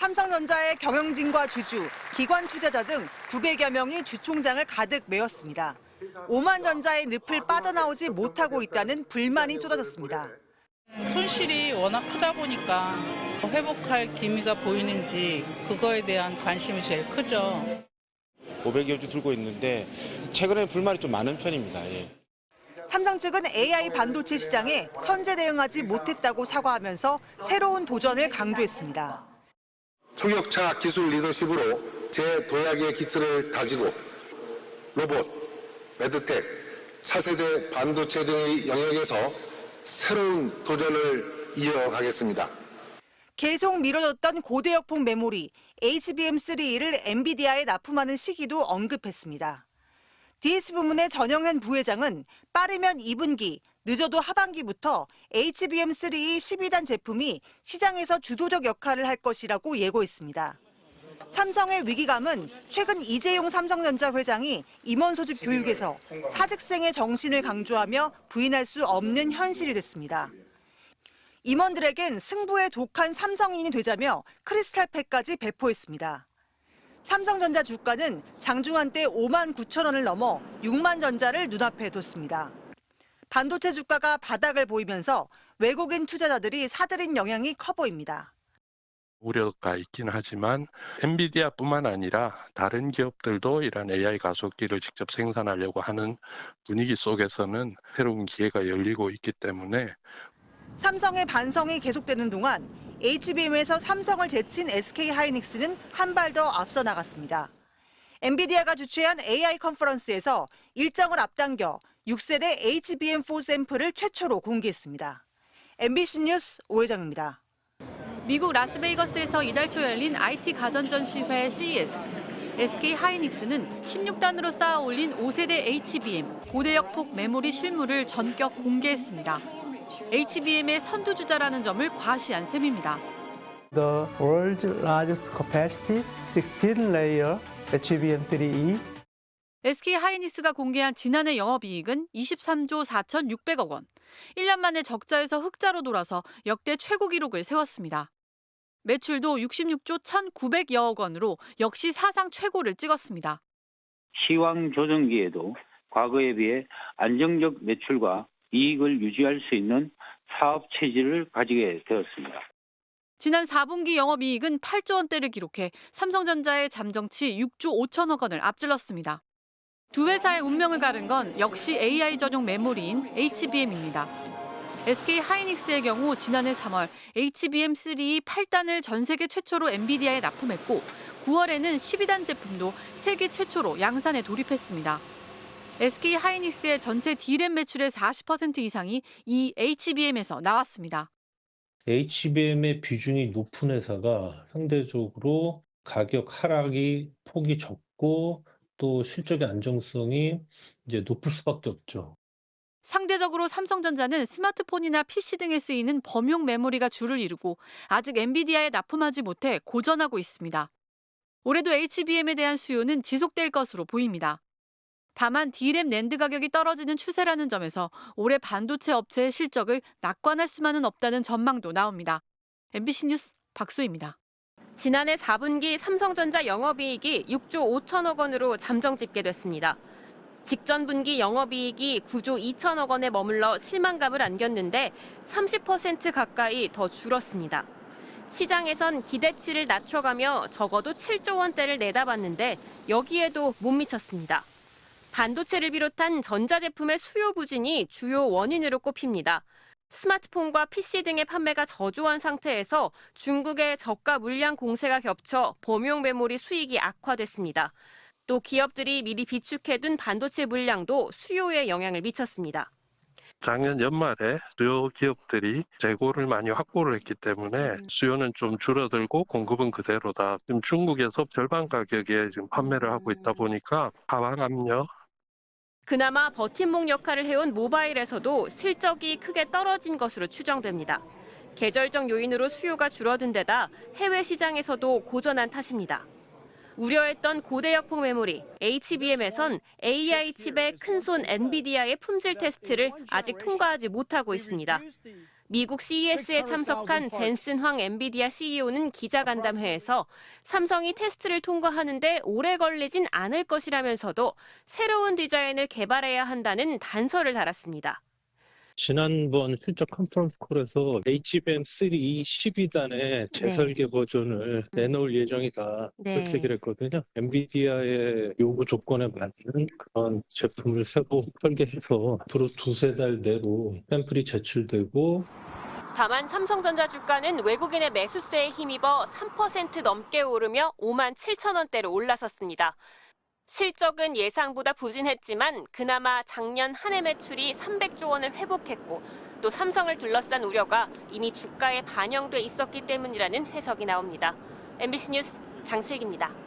삼성전자의 경영진과 주주, 기관 투자자 등 900여 명이 주총장을 가득 메웠습니다. 오만전자의 늪을 빠져나오지 못하고 있다는 불만이 쏟아졌습니다. 손실이 워낙 크다 보니까 회복할 기미가 보이는지 그거에 대한 관심이 제일 크죠. 500여 주 들고 있는데 최근에 불만이 좀 많은 편입니다. 예. 삼성 측은 AI 반도체 시장에 선제 대응하지 못했다고 사과하면서 새로운 도전을 강조했습니다. 초격차 기술 리더십으로 재도약의 기틀을 다지고 로봇, 메드텍, 차세대 반도체 등의 영역에서 새로운 도전을 이어가겠습니다. 계속 미뤄졌던 고대역폭 메모리 HBM3E를 엔비디아에 납품하는 시기도 언급했습니다. DS 부문의 전영현 부회장은 빠르면 2분기, 늦어도 하반기부터 HBM3E 12단 제품이 시장에서 주도적 역할을 할 것이라고 예고했습니다. 삼성의 위기감은 최근 이재용 삼성전자 회장이 임원 소집 교육에서 사직생의 정신을 강조하며 부인할 수 없는 현실이 됐습니다. 임원들에겐 승부에 독한 삼성인이 되자며 크리스탈팩까지 배포했습니다. 삼성전자 주가는 장중한 때 5만 9천 원을 넘어 6만 전자를 눈앞에 뒀습니다. 반도체 주가가 바닥을 보이면서 외국인 투자자들이 사들인 영향이 커 보입니다. 우려가 있긴 하지만 엔비디아뿐만 아니라 다른 기업들도 이런 AI 가속기를 직접 생산하려고 하는 분위기 속에서는 새로운 기회가 열리고 있기 때문에 삼성의 반성이 계속되는 동안 HBM에서 삼성을 제친 SK하이닉스는 한 발 더 앞서 나갔습니다. 엔비디아가 주최한 AI 컨퍼런스에서 일정을 앞당겨 6세대 HBM4 샘플을 최초로 공개했습니다. MBC 뉴스 오혜정입니다. 미국 라스베이거스에서 이달 초 열린 IT 가전전 시회 CES. SK하이닉스는 16단으로 쌓아 올린 5세대 HBM 고대역폭 메모리 실물을 전격 공개했습니다. HBM의 선두주자라는 점을 과시한 셈입니다. The world's largest capacity 16-layer HBM3E. SK하이닉스가 공개한 지난해 영업이익은 23조 4,600억 원. 1년 만에 적자에서 흑자로 돌아서 역대 최고 기록을 세웠습니다. 매출도 66조 1,900여억 원으로 역시 사상 최고를 찍었습니다. 시황 조정기에도 과거에 비해 안정적 매출과 이익을 유지할 수 있는 사업 체질을 가지게 되었습니다. 지난 4분기 영업이익은 8조 원대를 기록해 삼성전자의 잠정치 6조 5천억 원을 앞질렀습니다. 두 회사의 운명을 가른 건 역시 AI 전용 메모리인 HBM입니다. SK하이닉스의 경우 지난해 3월 HBM3E 8단을 전 세계 최초로 엔비디아에 납품했고 9월에는 12단 제품도 세계 최초로 양산에 돌입했습니다. SK하이닉스의 전체 D램 매출의 40% 이상이 이 HBM에서 나왔습니다. HBM의 비중이 높은 회사가 상대적으로 가격 하락이 폭이 적고 또 실적의 안정성이 이제 높을 수밖에 없죠. 상대적으로 삼성전자는 스마트폰이나 PC 등에 쓰이는 범용 메모리가 주를 이루고 아직 엔비디아에 납품하지 못해 고전하고 있습니다. 올해도 HBM에 대한 수요는 지속될 것으로 보입니다. 다만 D램 낸드 가격이 떨어지는 추세라는 점에서 올해 반도체 업체의 실적을 낙관할 수만은 없다는 전망도 나옵니다. MBC 뉴스 박소희입니다. 지난해 4분기 삼성전자 영업이익이 6조 5천억 원으로 잠정 집계됐습니다. 직전 분기 영업이익이 9조 2천억 원에 머물러 실망감을 안겼는데 30% 가까이 더 줄었습니다. 시장에선 기대치를 낮춰가며 적어도 7조 원대를 내다봤는데 여기에도 못 미쳤습니다. 반도체를 비롯한 전자제품의 수요 부진이 주요 원인으로 꼽힙니다. 스마트폰과 PC 등의 판매가 저조한 상태에서 중국의 저가 물량 공세가 겹쳐 범용 메모리 수익이 악화됐습니다. 또 기업들이 미리 비축해둔 반도체 물량도 수요에 영향을 미쳤습니다. 작년 연말에 주요 기업들이 재고를 많이 확보를 했기 때문에 수요는 좀 줄어들고 공급은 그대로다. 지금 중국에서 절반 가격에 지금 판매를 하고 있다 보니까 하방 압력. 그나마 버팀목 역할을 해온 모바일에서도 실적이 크게 떨어진 것으로 추정됩니다. 계절적 요인으로 수요가 줄어든 데다 해외 시장에서도 고전한 탓입니다. 우려했던 고대역폭 메모리 HBM에선 AI 칩의 큰손 엔비디아의 품질 테스트를 아직 통과하지 못하고 있습니다. 미국 CES에 참석한 젠슨 황 엔비디아 CEO는 기자간담회에서 삼성이 테스트를 통과하는데 오래 걸리진 않을 것이라면서도 새로운 디자인을 개발해야 한다는 단서를 달았습니다. 지난번 실적 컨퍼런스 콜에서 HBM3 12단의 재설계 버전을 내놓을 예정이다. 그렇게 얘기를 했거든요. 엔비디아의 요구 조건에 맞는 그런 제품을 새로 설계해서 앞으로 두세 달 내로 샘플이 제출되고 다만 삼성전자 주가는 외국인의 매수세에 힘입어 3% 넘게 오르며 5만 7천 원대로 올라섰습니다. 실적은 예상보다 부진했지만 그나마 작년 한 해 매출이 300조 원을 회복했고 또 삼성을 둘러싼 우려가 이미 주가에 반영돼 있었기 때문이라는 해석이 나옵니다. MBC 뉴스 장슬기입니다.